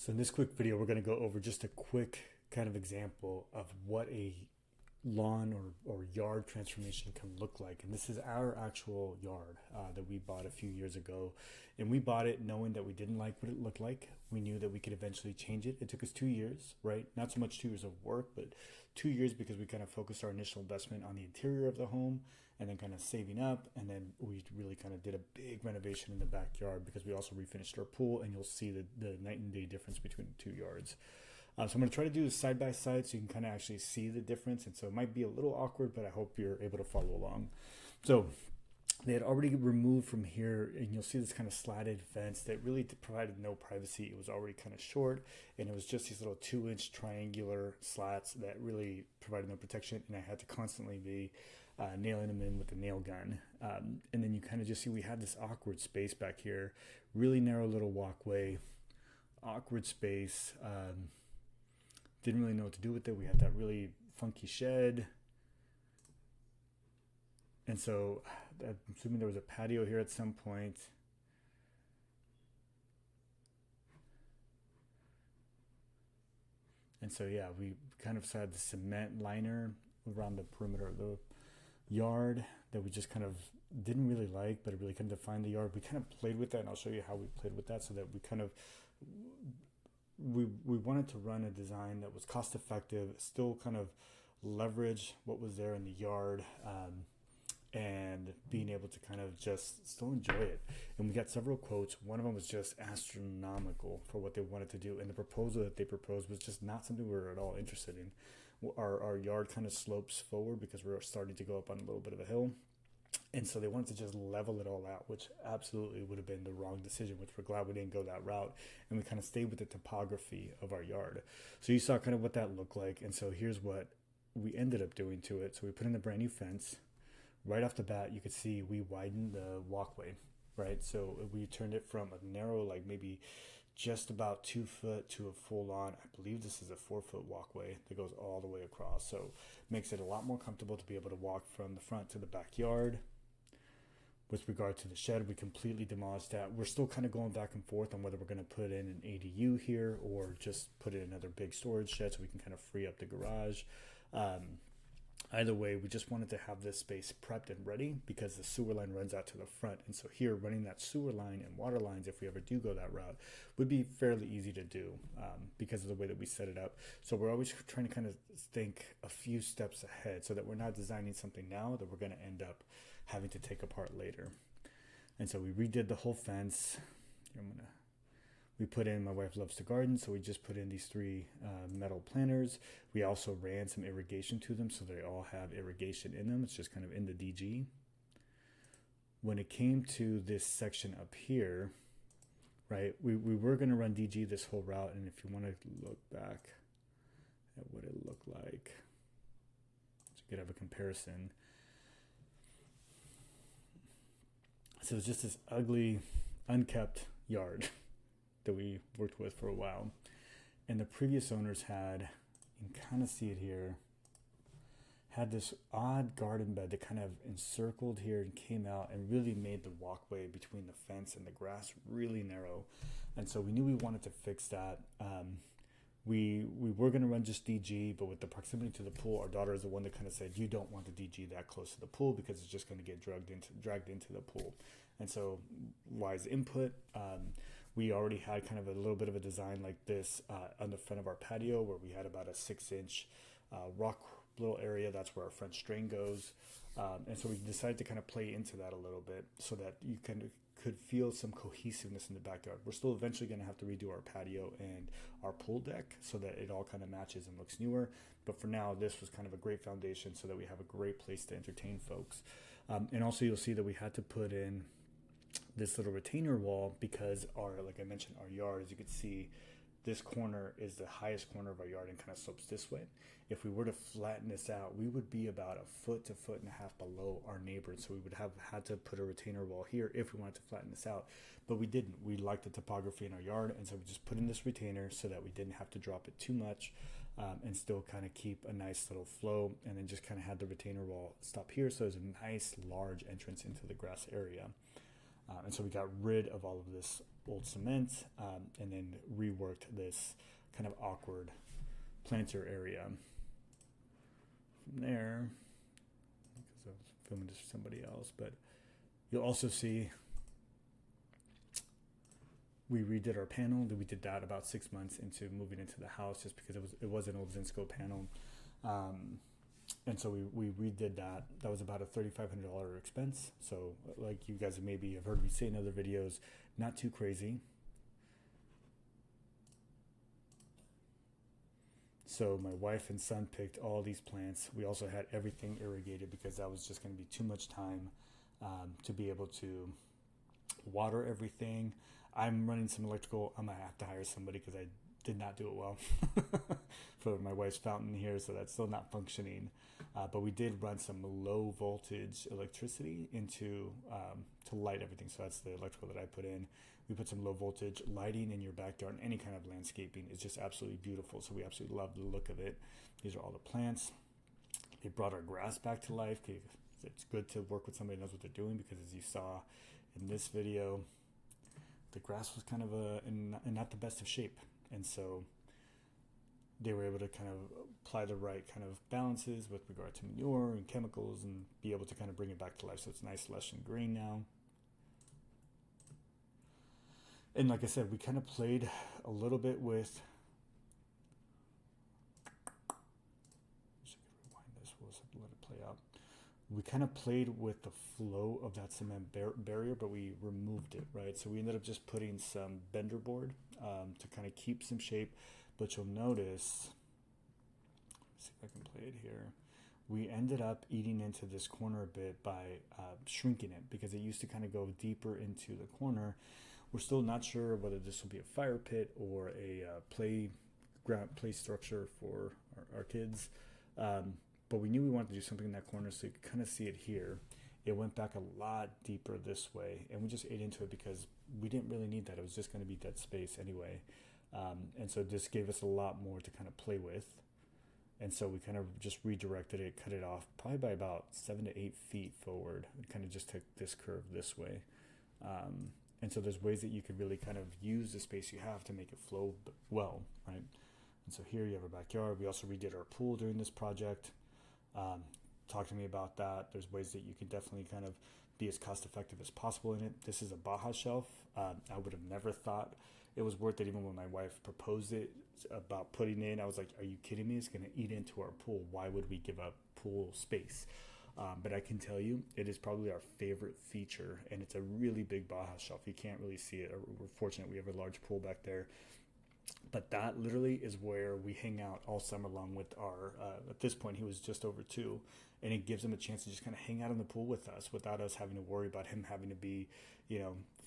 So in this quick video, we're going to go over just a quick kind of example of what a lawn or yard transformation can look like. And this is our actual yard that we bought a few years ago. And we bought it knowing that we didn't like what it looked like. We knew that we could eventually change it. It took us 2 years, right? Not so much 2 years of work, but 2 years because we kind of focused our initial investment on the interior of the home and then kind of saving up. And then we really kind of did a big renovation in the backyard because we also refinished our pool, and you'll see the night and day difference between the 2 yards. So I'm going to try to do this side by side so you can kind of actually see the difference. And so it might be a little awkward, but I hope you're able to follow along. So they had already removed from here, and you'll see this kind of slatted fence that really provided no privacy. It was already kind of short, and it was just these little 2-inch triangular slats that really provided no protection. And I had to constantly be nailing them in with the nail gun. And then you kind of just see we had this awkward space back here, really narrow little walkway, awkward space. Didn't really know what to do with it. We had that really funky shed. And so I'm assuming there was a patio here at some point. And so, yeah, we kind of had the cement liner around the perimeter of the yard that we just kind of didn't really like, but it really kind of defined the yard. We kind of played with that, and I'll show you how we played with that so that we kind of we wanted to run a design that was cost effective, still kind of leverage what was there in the yard, and being able to kind of just still enjoy it. And we got several quotes. One of them was just astronomical for what they wanted to do, and the proposal that they proposed was just not something we were at all interested in. Our yard kind of slopes forward because we're starting to go up on a little bit of a hill. And so they wanted to just level it all out, which absolutely would have been the wrong decision, which we're glad we didn't go that route. And we kind of stayed with the topography of our yard. So you saw kind of what that looked like. And so here's what we ended up doing to it. So we put in a brand new fence. Right off the bat, you could see we widened the walkway, right? So we turned it from a narrow, like maybe just about 2 foot to a full on. I believe this is a 4-foot walkway that goes all the way across. So makes it a lot more comfortable to be able to walk from the front to the backyard. With regard to the shed, we completely demolished that. We're still kind of going back and forth on whether we're going to put in an ADU here or just put in another big storage shed so we can kind of free up the garage. Either way, we just wanted to have this space prepped and ready because the sewer line runs out to the front. And so here, running that sewer line and water lines, if we ever do go that route, would be fairly easy to do because of the way that we set it up. So we're always trying to kind of think a few steps ahead so that we're not designing something now that we're going to end up having to take apart later. And so we redid the whole fence. We put in, my wife loves to garden, so we just put in these 3 metal planters. We also ran some irrigation to them, so they all have irrigation in them. It's just kind of in the DG. When it came to this section up here, right, we were going to run DG this whole route, and if you want to look back at what it looked like, so you could have a comparison. So it's just this ugly, unkept yard that we worked with for a while. And the previous owners had, you can kind of see it here, had this odd garden bed that kind of encircled here and came out and really made the walkway between the fence and the grass really narrow. And so we knew we wanted to fix that. We were going to run just DG, but with the proximity to the pool, our daughter is the one that kind of said, you don't want the DG that close to the pool because it's just going to get dragged into the pool. And so wise input. We already had kind of a little bit of a design like this on the front of our patio where we had about a 6-inch rock little area. That's where our French drain goes. And so we decided to kind of play into that a little bit so that you could feel some cohesiveness in the backyard. We're still eventually going to have to redo our patio and our pool deck so that it all kind of matches and looks newer. But for now, this was kind of a great foundation so that we have a great place to entertain folks. And also you'll see that we had to put in this little retainer wall because like I mentioned, our yard, as you can see, this corner is the highest corner of our yard and kind of slopes this way. If we were to flatten this out, we would be about a foot to 1.5 feet below our neighbors. So we would have had to put a retainer wall here if we wanted to flatten this out, but we didn't. We liked the topography in our yard, and so we just put in this retainer so that we didn't have to drop it too much and still kind of keep a nice little flow, and then just kind of had the retainer wall stop here. So there's a nice large entrance into the grass area. And so we got rid of all of this old cement, and then reworked this kind of awkward planter area. From there, because I was filming this for somebody else, but you'll also see we redid our panel. We did that about 6 months into moving into the house, just because it was an old Zinsco panel. And so we redid that. That was about a $3,500 expense. So like you guys maybe have heard me say in other videos, not too crazy. So my wife and son picked all these plants. We also had everything irrigated because that was just going to be too much time to be able to water everything. I'm running some electrical. I'm going to have to hire somebody because I did not do it well for my wife's fountain here, so that's still not functioning. But we did run some low voltage electricity into to light everything. So that's the electrical that I put in. We put some low voltage lighting in your backyard. Any kind of landscaping is just absolutely beautiful. So we absolutely love the look of it. These are all the plants. They brought our grass back to life. It's good to work with somebody who knows what they're doing, because as you saw in this video, the grass was kind of in not the best of shape. And so they were able to kind of apply the right kind of balances with regard to manure and chemicals and be able to kind of bring it back to life. So it's nice, lush, and green now. And like I said, we kind of played a little bit with, I wish I could rewind this, we'll let it play out. We kind of played with the flow of that cement barrier, but we removed it, right? So we ended up just putting some bender board to kind of keep some shape. But you'll notice, let's see if I can play it here. We ended up eating into this corner a bit by shrinking it, because it used to kind of go deeper into the corner. We're still not sure whether this will be a fire pit or a play structure for our kids. But we knew we wanted to do something in that corner, so you could kind of see it here. It went back a lot deeper this way, and we just ate into it because we didn't really need that. It was just going to be dead space anyway. And so this gave us a lot more to kind of play with. And so we kind of just redirected it, cut it off probably by about 7 to 8 feet forward. We kind of just took this curve this way. And so there's ways that you could really kind of use the space you have to make it flow well, right? And so here you have our backyard. We also redid our pool during this project. Talk to me about that. There's ways that you can definitely kind of be as cost effective as possible in it. This is a Baja shelf. I would have never thought it was worth it. Even when my wife proposed it about putting it in, I was like, are you kidding me? It's going to eat into our pool. Why would we give up pool space? But I can tell you, it is probably our favorite feature, and it's a really big Baja shelf. You can't really see it. We're fortunate we have a large pool back there. But that literally is where we hang out all summer long with our, at this point, he was just over 2, and it gives him a chance to just kind of hang out in the pool with us without us having to worry about him having to be,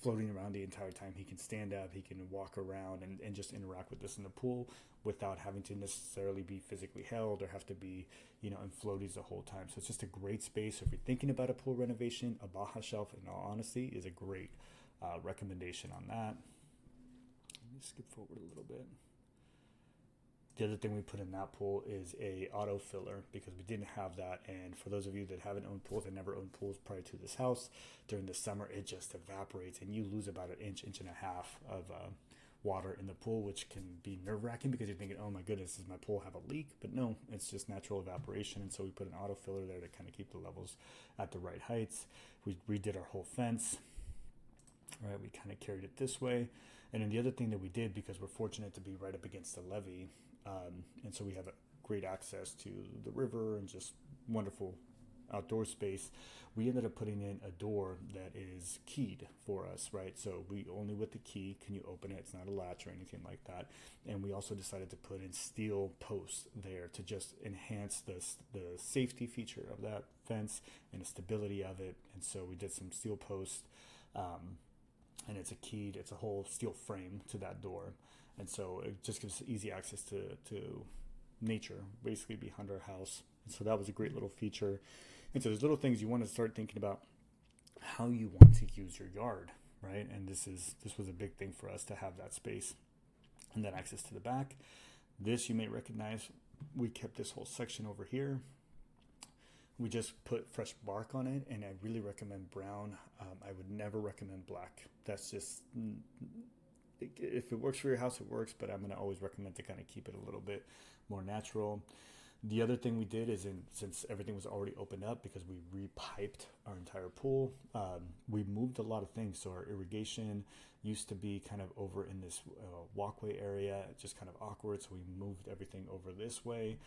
floating around the entire time. He can stand up, he can walk around and just interact with us in the pool without having to necessarily be physically held or have to be, in floaties the whole time. So it's just a great space. So if you're thinking about a pool renovation, a Baja shelf, in all honesty, is a great recommendation on that. Let me skip forward a little bit. The other thing we put in that pool is a auto filler, because we didn't have that. And for those of you that haven't owned pools and never owned pools prior to this house, during the summer it just evaporates and you lose about an inch and a half of water in the pool, which can be nerve-wracking because you're thinking, oh my goodness, does my pool have a leak? But no, it's just natural evaporation. And so we put an auto filler there to kind of keep the levels at the right heights. We redid our whole fence. All right, we kind of carried it this way. And then the other thing that we did, because we're fortunate to be right up against the levee, and so we have a great access to the river and just wonderful outdoor space, we ended up putting in a door that is keyed for us, right? So we only with the key can you open it. It's not a latch or anything like that. And we also decided to put in steel posts there to just enhance the safety feature of that fence and the stability of it. And so we did some steel posts, and it's a whole steel frame to that door. And so it just gives easy access to nature, basically behind our house. And so that was a great little feature. And so there's little things you want to start thinking about how you want to use your yard, right? And this was a big thing for us to have that space and that access to the back. This you may recognize, we kept this whole section over here. We just put fresh bark on it, and I really recommend brown. I would never recommend black. That's just, if it works for your house, it works, but I'm going to always recommend to kind of keep it a little bit more natural. The other thing we did is, since everything was already opened up because we repiped our entire pool, we moved a lot of things. So our irrigation used to be kind of over in this walkway area, just kind of awkward. So we moved everything over this way.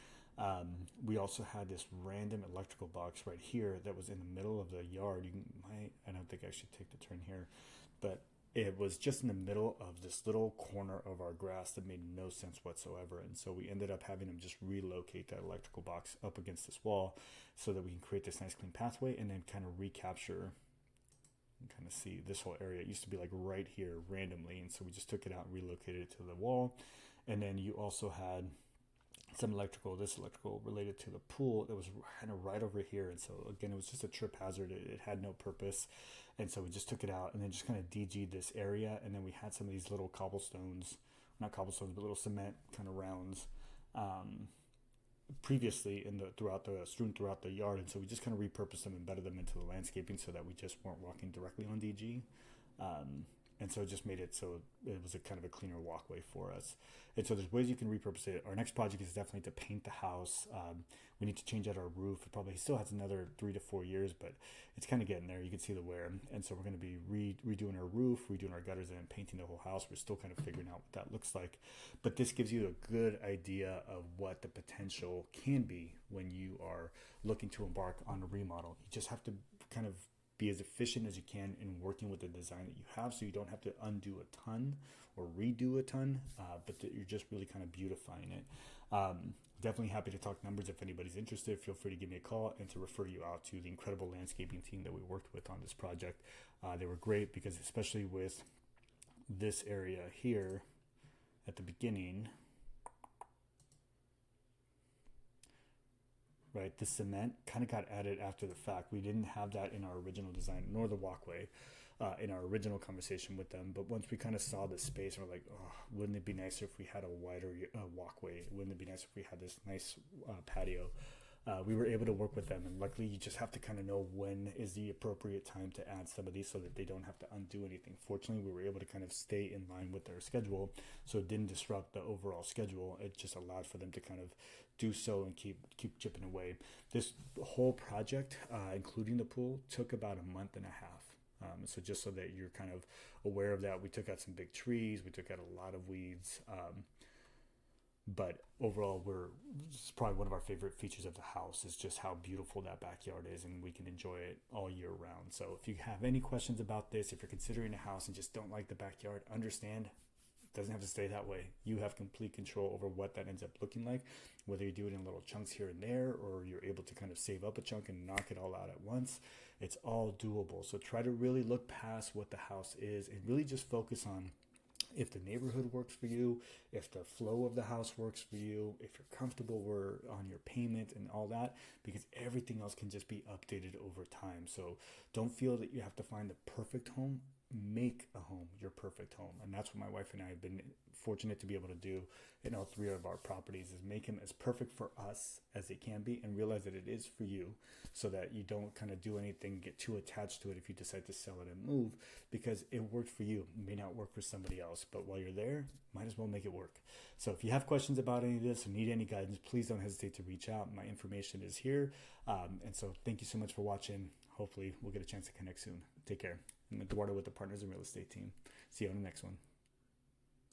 We also had this random electrical box right here that was in the middle of the yard. I don't think I should take the turn here, but it was just in the middle of this little corner of our grass that made no sense whatsoever. And so we ended up having them just relocate that electrical box up against this wall so that we can create this nice clean pathway and then kind of recapture and kind of see this whole area. It used to be like right here randomly. And so we just took it out and relocated it to the wall. And then you also had some this electrical related to the pool that was kind of right over here. And so again, it was just a trip hazard. It had no purpose. And so we just took it out and then just kind of DG'd this area. And then we had some of these little cobblestones, not cobblestones, but little cement kind of rounds previously strewn throughout the yard. And so we just kind of repurposed them, embedded them into the landscaping so that we just weren't walking directly on DG. And so it just made it so it was a kind of a cleaner walkway for us. And so there's ways you can repurpose it. Our next project is definitely to paint the house. We need to change out our roof. It probably still has another 3 to 4 years, but it's kind of getting there. You can see the wear. And so we're going to be redoing our roof, redoing our gutters, and painting the whole house. We're still kind of figuring out what that looks like. But this gives you a good idea of what the potential can be when you are looking to embark on a remodel. You just have to kind of be as efficient as you can in working with the design that you have, so you don't have to undo a ton or redo a ton, but that you're just really kind of beautifying it. Definitely happy to talk numbers. If anybody's interested, feel free to give me a call and to refer you out to the incredible landscaping team that we worked with on this project. They were great because especially with this area here at the beginning, right, the cement kind of got added after the fact. We didn't have that in our original design, nor the walkway in our original conversation with them. But once we kind of saw the space, we're like, oh, wouldn't it be nicer if we had a wider walkway? Wouldn't it be nicer if we had this nice patio? We were able to work with them, and luckily you just have to kind of know when is the appropriate time to add some of these so that they don't have to undo anything. Fortunately, we were able to kind of stay in line with their schedule, so it didn't disrupt the overall schedule. It just allowed for them to kind of do so and keep chipping away. This whole project, including the pool, took about a month and a half. So just so that you're kind of aware of that, we took out some big trees, we took out a lot of weeds. But overall, it's probably one of our favorite features of the house is just how beautiful that backyard is, and we can enjoy it all year round. So if you have any questions about this, if you're considering a house and just don't like the backyard, understand it doesn't have to stay that way. You have complete control over what that ends up looking like, whether you do it in little chunks here and there, or you're able to kind of save up a chunk and knock it all out at once. It's all doable. So try to really look past what the house is and really just focus on if the neighborhood works for you, if the flow of the house works for you, if you're comfortable on your payment and all that, because everything else can just be updated over time. So don't feel that you have to find the perfect home. Make a home your perfect home. And that's what my wife and I have been fortunate to be able to do in all 3 of our properties, is make them as perfect for us as they can be and realize that it is for you, so that you don't kind of do anything, get too attached to it if you decide to sell it and move, because it worked for you. It may not work for somebody else, but while you're there, might as well make it work. So if you have questions about any of this or need any guidance, please don't hesitate to reach out. My information is here. And so thank you so much for watching. Hopefully we'll get a chance to connect soon. Take care. I'm Eduardo with the Partners in Real Estate team. See you on the next one.